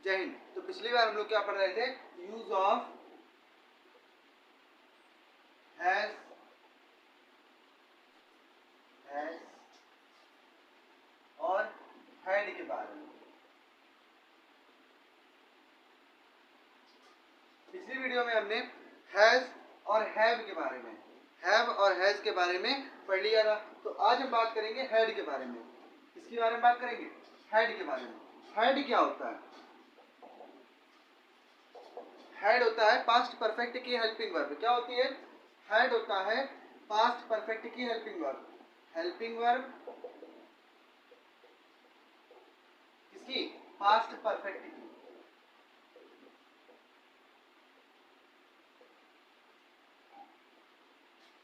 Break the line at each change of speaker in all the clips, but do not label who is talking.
जय हिंद। तो पिछली बार हम लोग क्या पढ़ रहे थे, यूज ऑफ हैज और हैड के बारे में। पिछली वीडियो में हमने हैज और हैव के बारे में, हैव और हैज के बारे में पढ़ लिया था। तो आज हम बात करेंगे हैड के बारे में। इसके बारे में बात करेंगे, हैड के बारे में। हैड क्या होता है? हैड होता है पास्ट परफेक्ट की हेल्पिंग वर्ब। क्या होती है? हैड होता है पास्ट परफेक्ट की हेल्पिंग वर्ब। हेल्पिंग वर्ब किसकी? पास्ट परफेक्ट की।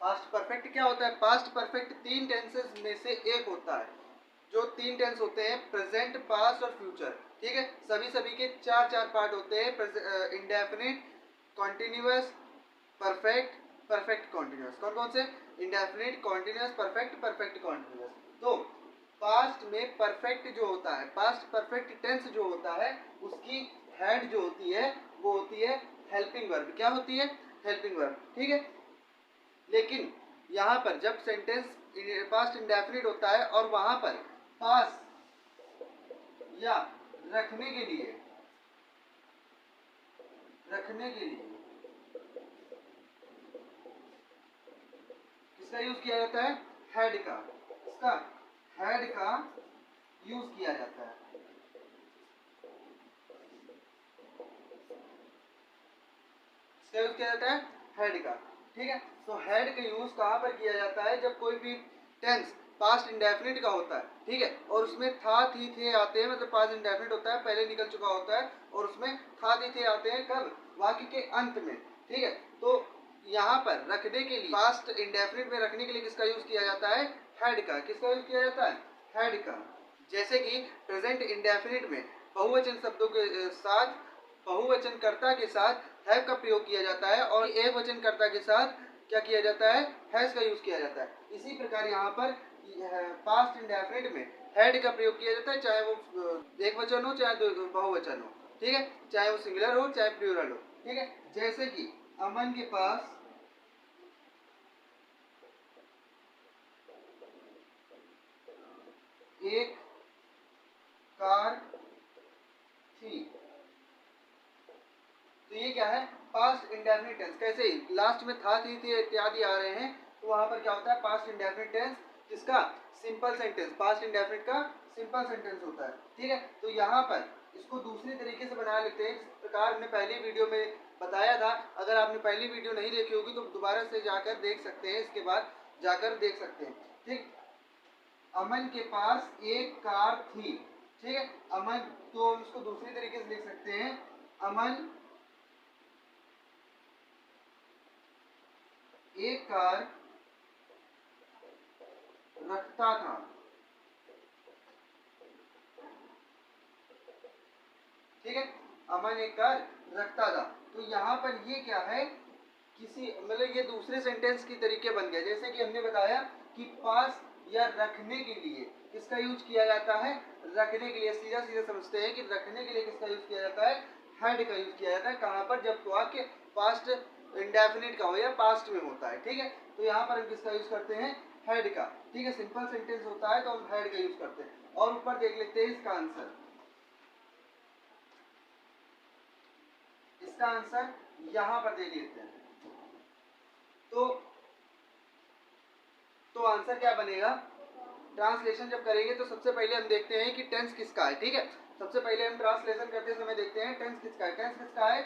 पास्ट परफेक्ट क्या होता है? पास्ट परफेक्ट तीन टेंसेस में से एक होता है। जो तीन टेंस होते हैं, प्रेजेंट, पास्ट और फ्यूचर। ठीक है, सभी के चार चार पार्ट होते हैं, indefinite, continuous, perfect, perfect continuous. कौन कौन से? Indefinite, continuous, perfect, perfect continuous. तो पास्ट में परफेक्ट जो होता है, पास्ट परफेक्ट टेंस जो होता है, उसकी हेड जो होती है वो होती है हेल्पिंग वर्ब। क्या होती है? Helping verb. ठीक है, लेकिन यहाँ पर जब सेंटेंस पास्ट इंडेफिनिट होता है और वहां पर पास या रखने के लिए किसका यूज किया जाता है? हेड का। इसका हेड का यूज किया जाता है। इसका यूज किया जाता है हेड का। ठीक है, तो हेड का यूज कहां पर किया जाता है? जब कोई भी टेंस पास्ट इंडेफिनिट का होता है, ठीक है, और उसमें था, थी, थे आते हैं, मतलब पास्ट इंडेफिनिट होता है, पहले निकल चुका होता है, और उसमें था, थी, थे आते हैं कब? वाक्य के अंत में। ठीक है, तो यहाँ पर रखने के लिए, पास्ट इंडेफिनिट में रखने के लिए किसका यूज किया जाता है? हेड का। किसका यूज किया जाता है? हेड का। जैसे कि प्रेजेंट इंडेफिनिट में बहुवचन शब्दों के साथ, बहुवचन कर्ता के साथ हैव का प्रयोग किया जाता है, और एक वचन कर्ता के साथ क्या किया जाता है? हैज का यूज किया जाता है। इसी प्रकार यहाँ पर पास्ट इंडेफिनिट में हैड का प्रयोग किया जाता है, चाहे वो एक वचन हो चाहे बहुवचन हो। ठीक है, चाहे वो सिंगुलर हो चाहे प्लूरल हो। ठीक है, जैसे कि अमन के पास एक कार थी। तो ये क्या है? Past indefinite tense. कैसे? लास्ट में था, थी, थे इत्यादि आ रहे हैं, तो वहां पर क्या होता है? Past indefinite tense. किसका? Simple sentence. पास्ट इंडेफिनिट का सिंपल सेंटेंस होता है। ठीक है, तो यहाँ पर इसको दूसरी तरीके से बना लेते हैं, जिस प्रकार हमने पहली वीडियो में बताया था। अगर आपने पहली वीडियो नहीं देखी होगी तो दोबारा से जाकर देख सकते हैं, इसके बाद जाकर देख सकते हैं। ठीक, अमन के पास एक कार थी। ठीक है, अमन, तो हम इसको दूसरी तरीके से लिख सकते हैं, अमन एक कार रखता था। ठीक है, अमन एक कार रखता था। तो यहाँ पर ये क्या है? किसी, मतलब ये दूसरे सेंटेंस की तरीके बन गया। जैसे कि हमने बताया कि पास या रखने के लिए किसका यूज किया जाता है? रखने के लिए। सीधा सीधा समझते हैं कि रखने के लिए किसका यूज किया जाता है? हेड का यूज किया जाता है। कहाँ पर? जब वाक्य पास्ट इंडेफिनिट का हो या पास्ट में होता है। ठीक है, तो यहाँ पर हम किसका यूज करते हैं? हेड का। ठीक है, सिंपल सेंटेंस होता है तो हम हेड का यूज करते हैं। और ऊपर देख लेते हैं इसका आंसर। इसका आंसर यहां पर देख लेते हैं। तो आंसर क्या बनेगा? ट्रांसलेशन जब करेंगे तो सबसे पहले हम देखते हैं कि टेंस किसका है। ठीक है, सबसे पहले हम ट्रांसलेशन करते समय देखते हैं टेंस किसका है। टेंस किसका है?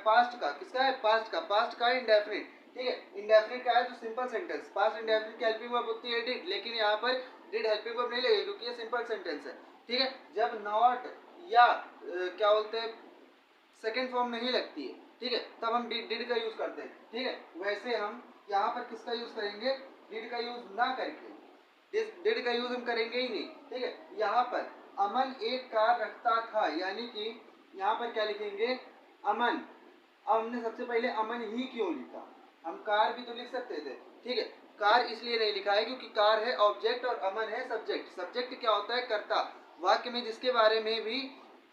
पास्ट का। किसका है? पास्ट का। पास्ट का है इंडेफिनिट। ठीक है, इंडेफिनिट का है तो सिंपल सेंटेंस। पास्ट इंडेफिनिट की हेल्पिंग वर्ब होती है डिड, लेकिन यहाँ पर डिड हेल्पिंग वर्ब नहीं लगेगी क्योंकि ये सिंपल सेंटेंस है। ठीक है, जब नॉट या क्या बोलते हैं, सेकेंड फॉर्म नहीं लगती है, ठीक है, तब हम डिड का यूज करते हैं। ठीक है, वैसे हम यहाँ पर किसका यूज करेंगे? डिड का यूज ना करके, डिड का यूज हम करेंगे ही नहीं। ठीक है, यहाँ पर अमन एक कार रखता था, यानी कि यहाँ पर क्या लिखेंगे? अमन। अब हमने सबसे पहले अमन ही क्यों लिखा? हम कार भी तो लिख सकते थे। ठीक है, कार इसलिए नहीं लिखा है क्योंकि कार है ऑब्जेक्ट और अमन है सब्जेक्ट। सब्जेक्ट क्या होता है? कर्ता। वाक्य में जिसके बारे में भी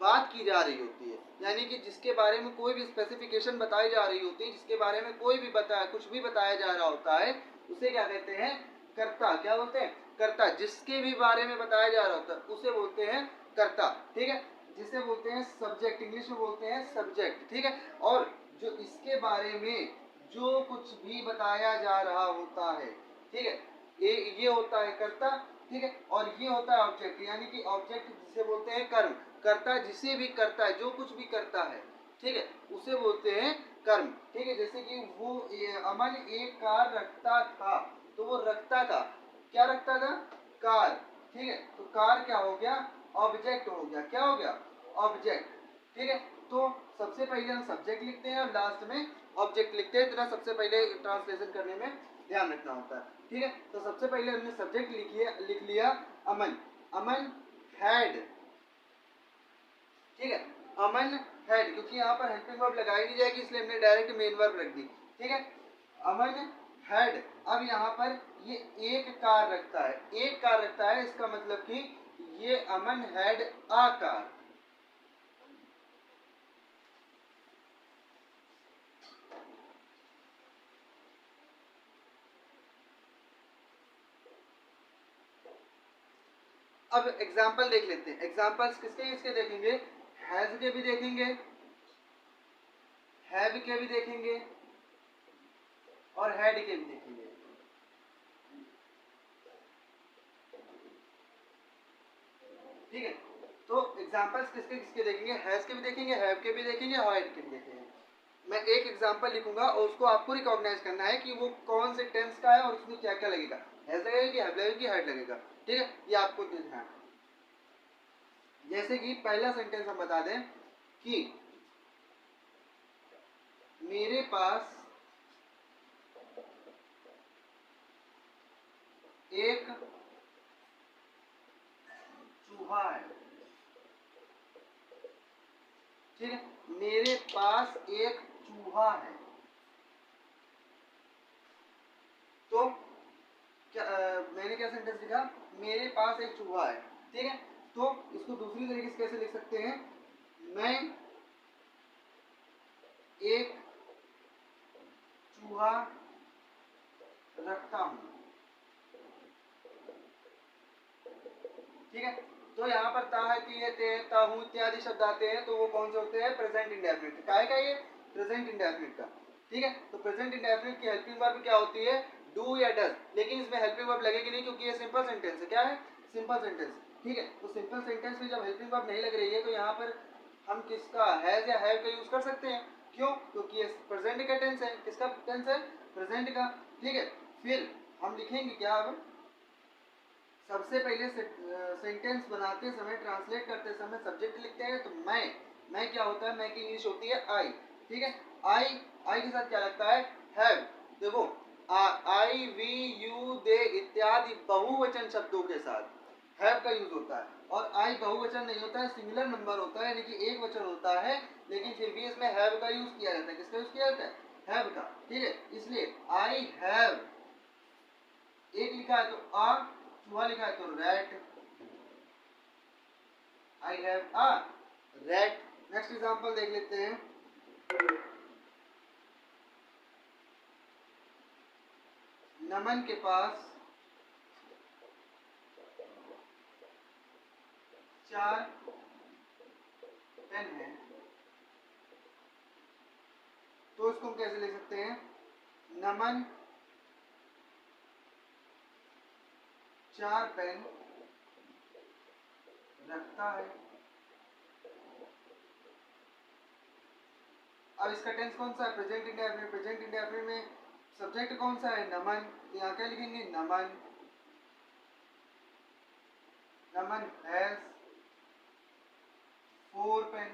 बात की जा रही होती है, यानी कि जिसके बारे में कोई भी स्पेसिफिकेशन बताई जा रही होती है, जिसके बारे में कोई भी कुछ भी बताया जा रहा होता है, उसे क्या कहते हैं? कर्ता। क्या बोलते हैं? कर्ता। जिसके भी बारे में बताया जा रहा होता है उसे बोलते हैं कर्ता। ठीक है, जिसे बोलते हैं सब्जेक्ट, इंग्लिश में बोलते हैं सब्जेक्ट। ठीक है, और जो इसके बारे में जो कुछ भी बताया जा रहा होता है, ठीक है, ये होता है कर्ता। ठीक है, और ये होता है ऑब्जेक्ट, यानी कि ऑब्जेक्ट जिसे बोलते हैं कर्म। कर्ता जिसे भी करता है, जो कुछ भी करता है, ठीक है, उसे बोलते हैं कर्म। ठीक है, जैसे कि वो अमन एक कार रखता था, तो वो रखता था, क्या रखता था? कार। ठीक है, तो कार क्या हो गया? ऑब्जेक्ट हो गया। क्या हो गया? ऑब्जेक्ट। ठीक है, तो सबसे पहले हम सब्जेक्ट लिखते हैं और लास्ट में ऑब्जेक्ट लिखते हैं। इतना सबसे पहले ट्रांसलेशन करने में ध्यान रखना होता है। ठीक है, तो सबसे पहले हमने सब्जेक्ट लिख लिया अमन। अमन हैड। ठीक है, अमन हैड, क्योंकि यहाँ पर हेल्पिंग वर्ब लगाई नहीं जाएगी इसलिए हमने डायरेक्ट मेन वर्ब रख दी। ठीक है, अमन हैड। अब यहाँ पर ये एक कार रखता है, एक कार रखता है, इसका मतलब कि ये अमन हैड आ कार। अब एग्जाम्पल देख लेते हैं। एग्जाम्पल्स किसके किसके देखेंगे? हैज के भी देखेंगे, हैव के भी देखेंगे और हैड के भी देखेंगे। ठीक है, तो एग्जाम्पल्स किसके किसके देखेंगे? हैज के भी देखेंगे, हैव के भी देखेंगे, हैड के भी देखेंगे। मैं एक एग्जाम्पल लिखूंगा और उसको आपको रिकॉग्नाइज करना है कि वो कौन से टेंस का है और उसमें क्या क्या लगेगा। हैज लगेगा, हैव लगेगा, हैड लगेगा। ठीक है, ये आपको देखना है। जैसे कि पहला सेंटेंस हम बता दें कि मेरे पास एक चूहा है। ठीक है, मेरे पास एक चूहा है। तो क्या मैंने क्या सेंटेंस लिखा? मेरे पास एक चूहा है। ठीक है, तो इसको दूसरी तरीके से कैसे लिख सकते हैं? मैं एक चूहा रखता हूं। ठीक है, तो यहाँ पर ता है, ती है, ते है, ता हूं इत्यादि शब्द आते हैं, तो वो कौन से होते हैं? Present indefinite. काय का ये? प्रेजेंट इंडेफिनिट का। ठीक है, तो प्रेजेंट इंडेफिनिट की हेल्पिंग वर्ब क्या होती है? डू या डज। लेकिन इसमें हेल्पिंग वर्ब लगेगी नहीं क्योंकि ये सिंपल सेंटेंस है। क्या है? Simple sentence. ठीक है, तो सिंपल सेंटेंस में जब हेल्पिंग वर्ब नहीं लग रही है तो यहाँ पर हम किसका, हैज या हैव का यूज कर सकते हैं। क्यों? क्योंकि ये प्रेजेंट का टेंस है। किसका टेंस है? प्रेजेंट का। ठीक है, फिर हम लिखेंगे क्या? अब सबसे पहले सेंटेंस बनाते समय, ट्रांसलेट करते समय सब्जेक्ट लिखते हैं, तो मैं क्या होता है? मैं की इंग्लिश होती है आई। ठीक है, आई के साथ क्या लगता है? हैव। देखो, आई, वी, यू, दे इत्यादि बहुवचन शब्दों के साथ हैव का यूज होता है। और आई बहुवचन नहीं होता है, सिंगुलर नंबर होता है, यानी कि एक वचन होता है, लेकिन फिर भी इसमें हैव का यूज किया जाता है। किसका यूज किया जाता है? हैव का। ठीक है, इसलिए आई हैव एक लिखा है तो आ, चूहा लिखा है तो rat. I have a rat. Next example देख लेते हैं। नमन के पास 4 पेन है। तो इसको हम कैसे लिख सकते हैं? नमन 4 पेन रखता है। अब इसका टेंस कौन सा है? Present indefinite. प्रेजेंट इंडेफिनिट में सब्जेक्ट कौन सा है? नमन। यहाँ क्या लिखेंगे? नमन। नमन हैज 4 पेन।